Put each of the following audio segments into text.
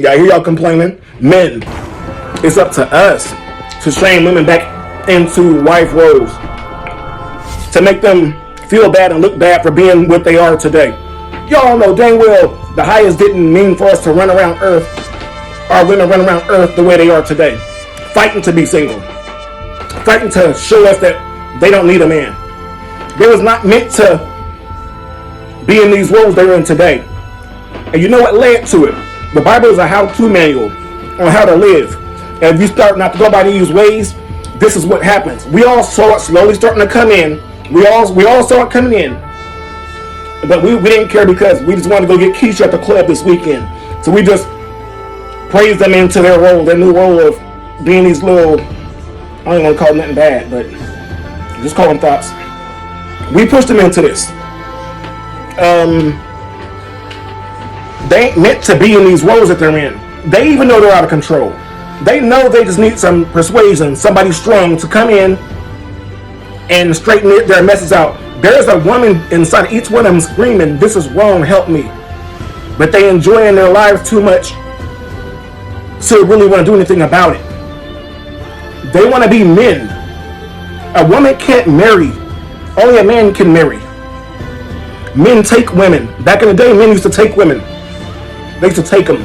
Yeah, I hear y'all complaining. Men, it's up to us to train women back into wife roles, to make them feel bad and look bad for being what they are today. Y'all know dang well the highest didn't mean for us to run around earth, our women run around earth the way they are today, fighting to be single, fighting to show us that they don't need a man. They was not meant to be in these roles they're in today. And you know what led to it? The Bible is a how-to manual on how to live. And if you start not to go by these ways, this is what happens. We all saw it slowly starting to come in. We all saw it coming in. But we didn't care because we just wanted to go get Keisha at the club this weekend. So we just praised them into their role, their new role of being these little, I don't even want to call them nothing bad, but just call them thoughts. We pushed them into this. They ain't meant to be in these roles that they're in. They even know they're out of control. They know they just need some persuasion, somebody strong to come in and straighten their messes out. There's a woman inside of each one of them screaming, "This is wrong, help me." But they enjoying their lives too much to really want to do anything about it. They want to be men. A woman can't marry. Only a man can marry. Men take women. Back in the day, men used to take women. They used to take them,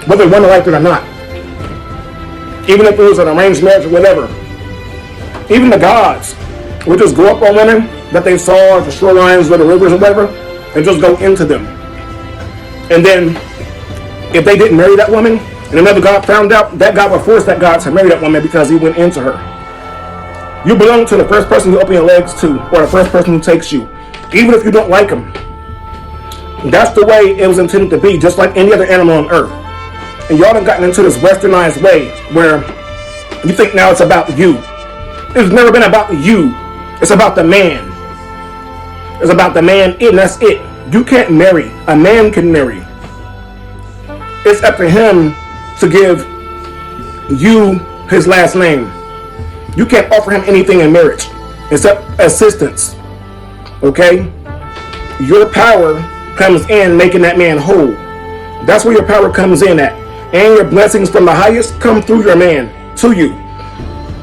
whether one liked it or not. Even if it was an arranged marriage or whatever. Even the gods would just go up on women that they saw at the shorelines or the rivers or whatever, and just go into them. And then, if they didn't marry that woman, and another god found out, that god would force that god to marry that woman because he went into her. You belong to the first person you open your legs to, or the first person who takes you, even if you don't like him. That's the way it was intended to be, just like any other animal on earth. And y'all have gotten into this westernized way where you think now it's about you. It's never been about you. It's about the man. It's about the man, and that's it. You can't marry. A man can marry. It's up to him to give you his last name. You can't offer him anything in marriage except assistance. Okay? Your power comes in making that man whole. That's where your power comes in at. And your blessings from the highest come through your man to you.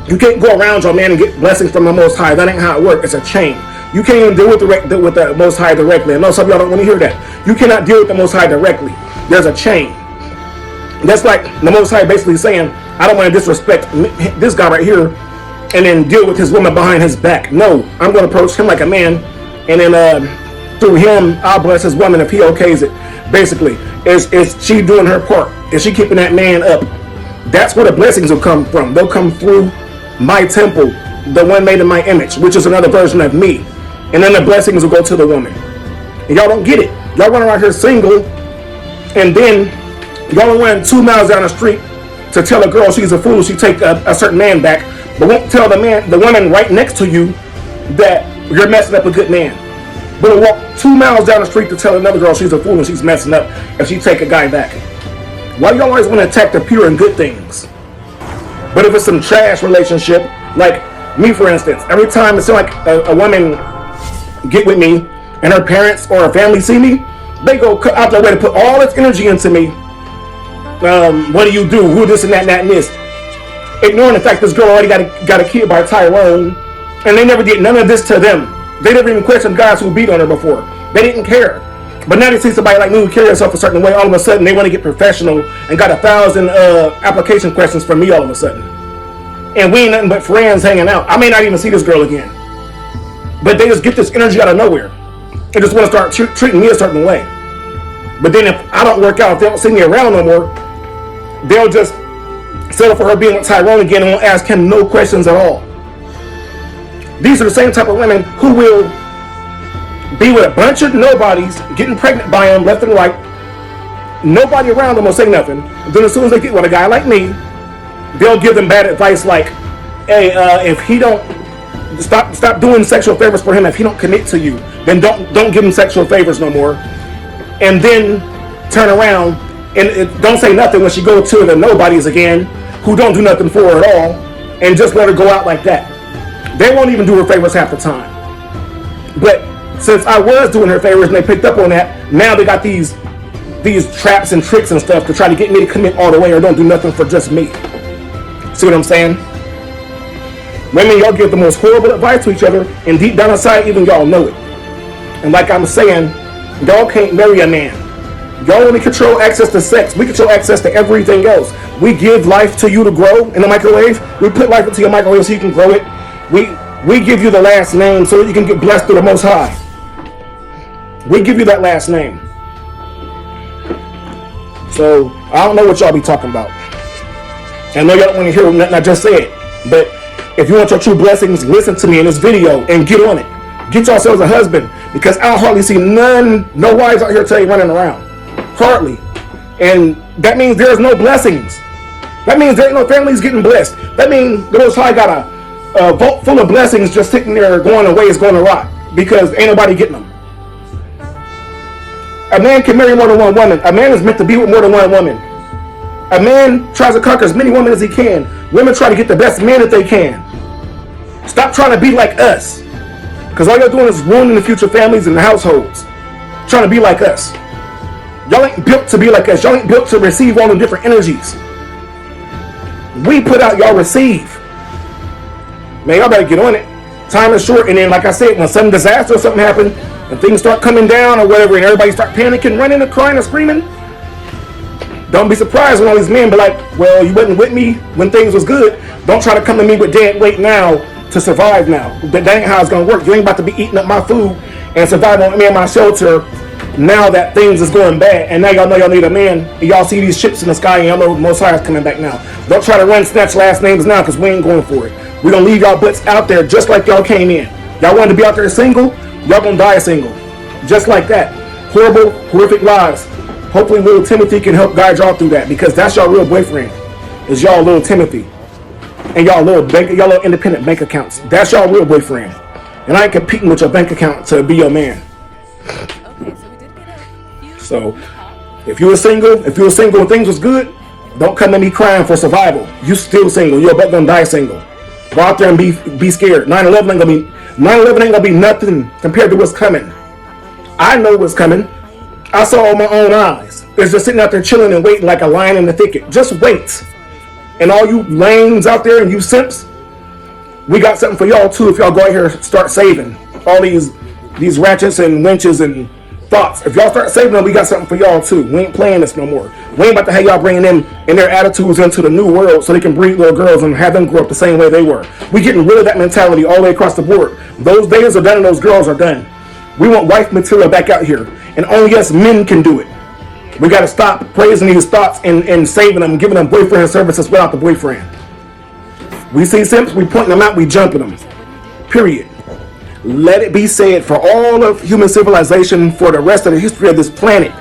You can't go around your man and get blessings from the Most High. That ain't how it works. It's a chain. You can't even deal with the Most High directly. I know some of y'all don't want to hear that. You cannot deal with the Most High directly. There's a chain. That's like the Most High basically saying, I don't want to disrespect this guy right here and then deal with his woman behind his back. No, I'm going to approach him like a man, and then through him, I'll bless his woman if he okays it. Basically, is she doing her part? Is she keeping that man up? That's where the blessings will come from. They'll come through my temple, the one made in my image, which is another version of me. And then the blessings will go to the woman. And y'all don't get it. Y'all run around here single, and then y'all run 2 miles down the street to tell a girl she's a fool, she take a certain man back, but won't tell the woman right next to you that you're messing up a good man. But will walk 2 miles down the street to tell another girl she's a fool and she's messing up if she take a guy back. Why do y'all always want to attack the pure and good things? But if it's some trash relationship, like me for instance, every time it seems like a woman get with me and her parents or her family see me, they go out their way to put all its energy into me. What do you do? Who this and that and that and this? Ignoring the fact this girl already got a kid by Tyrone, and they never did none of this to them. They never even questioned guys who beat on her before. They didn't care. But now they see somebody like me who carry herself a certain way, all of a sudden they want to get professional and got 1,000 application questions from me all of a sudden. And we ain't nothing but friends hanging out. I may not even see this girl again. But they just get this energy out of nowhere. They just want to start treating me a certain way. But then if I don't work out, if they don't see me around no more, they'll just settle for her being with Tyrone again and won't ask him no questions at all. These are the same type of women who will be with a bunch of nobodies, getting pregnant by them left and right. Nobody around them will say nothing. Then as soon as they get with a guy like me, they'll give them bad advice like, hey, if he don't stop doing sexual favors for him, if he don't commit to you, then don't give him sexual favors no more. And then turn around and don't say nothing when she goes to the nobodies again, who don't do nothing for her at all, and just let her go out like that. They won't even do her favors half the time. But since I was doing her favors and they picked up on that, now they got these these traps and tricks and stuff to try to get me to commit all the way or don't do nothing for just me. See what I'm saying? Women, y'all give the most horrible advice to each other, and deep down inside, even y'all know it. And like I'm saying, y'all can't marry a man. Y'all only control access to sex. We control access to everything else. We give life to you to grow in the microwave. We put life into your microwave so you can grow it. We give you the last name so that you can get blessed through the Most High. We give you that last name. So I don't know what y'all be talking about. I know y'all don't want to hear nothing I just said, but if you want your true blessings, listen to me in this video and get on it. Get yourselves a husband, because I hardly see no wives out here today running around. Hardly. And that means there's no blessings. That means there ain't no families getting blessed. That means the Most High got a vault full of blessings just sitting there going away, it's going to rot, because ain't nobody getting them. A man can marry more than one woman. A man is meant to be with more than one woman. A man tries to conquer as many women as he can. Women try to get the best men that they can. Stop trying to be like us, because all you're doing is ruining the future families and the households. Trying to be like us. Y'all ain't built to be like us. Y'all ain't built to receive all the different energies. We put out, y'all receive. Man, y'all better get on it. Time is short, and then like I said, when some disaster or something happens, and things start coming down or whatever, and everybody start panicking, running and crying and screaming, don't be surprised when all these men be like, well, you wasn't with me when things was good. Don't try to come to me with dead weight now to survive now. That ain't how it's going to work. You ain't about to be eating up my food and surviving on me and my shelter now that things is going bad. And now y'all know y'all need a man. And y'all see these ships in the sky, and y'all know the Most High is coming back now. Don't try to run snatch last names now, because we ain't going for it. We're going to leave y'all butts out there just like y'all came in. Y'all wanted to be out there single, y'all going to die single. Just like that. Horrible, horrific lies. Hopefully little Timothy can help guide y'all through that, because that's y'all real boyfriend. Is y'all little Timothy. And y'all little independent bank accounts. That's y'all real boyfriend. And I ain't competing with your bank account to be your man. So if you were single and things was good, don't come to me crying for survival. You still single. You're about gonna die single. Go out there and be scared. 9/11 ain't gonna be nothing compared to what's coming. I know what's coming. I saw with my own eyes. It's just sitting out there chilling and waiting like a lion in the thicket. Just wait. And all you lames out there and you simps, we got something for y'all too if y'all go out here and start saving. All these ratchets and winches and thoughts. If y'all start saving them, we got something for y'all too. We ain't playing this no more. We ain't about to have y'all bringing them and their attitudes into the new world so they can breed little girls and have them grow up the same way they were. We getting rid of that mentality all the way across the board. Those days are done and those girls are done. We want wife material back out here. And only us men can do it. We got to stop praising these thoughts and saving them, giving them boyfriend services without the boyfriend. We see simps, we pointing them out, we jumping them. Period. Let it be said for all of human civilization, for the rest of the history of this planet,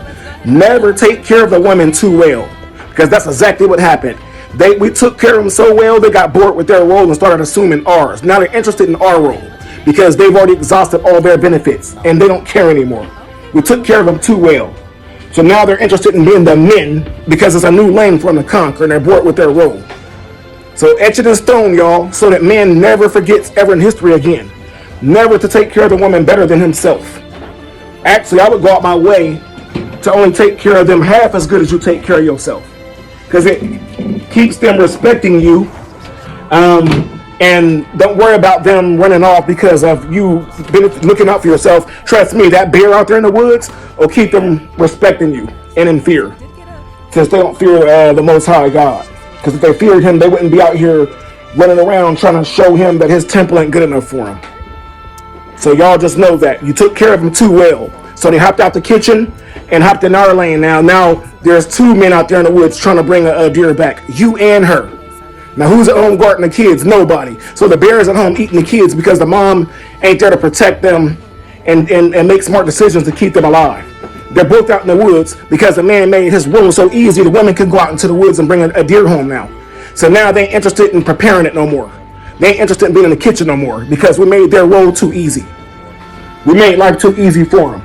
never take care of the woman too well, because that's exactly what happened. We took care of them so well, they got bored with their role and started assuming ours. Now they're interested in our role because they've already exhausted all their benefits and they don't care anymore. We took care of them too well. So now they're interested in being the men because it's a new lane for them to conquer, and they're bored with their role. So etch it in stone, y'all, so that man never forgets ever in history again. Never to take care of the woman better than himself. Actually, I would go out my way to only take care of them half as good as you take care of yourself. Because it keeps them respecting you. And don't worry about them running off because of you looking out for yourself. Trust me, that bear out there in the woods will keep them respecting you and in fear. Because they don't fear the Most High God. Because if they feared him, they wouldn't be out here running around trying to show him that his temple ain't good enough for him. So y'all just know that. You took care of them too well. So they hopped out the kitchen and hopped in our lane now. Now there's two men out there in the woods trying to bring a deer back. You and her. Now who's at home guarding the kids? Nobody. So the bear is at home eating the kids because the mom ain't there to protect them and make smart decisions to keep them alive. They're both out in the woods because the man made his role so easy the woman can go out into the woods and bring a deer home now. So now they ain't interested in preparing it no more. They ain't interested in being in the kitchen no more because we made their role too easy. We made life too easy for them.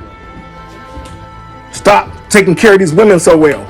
Stop taking care of these women so well.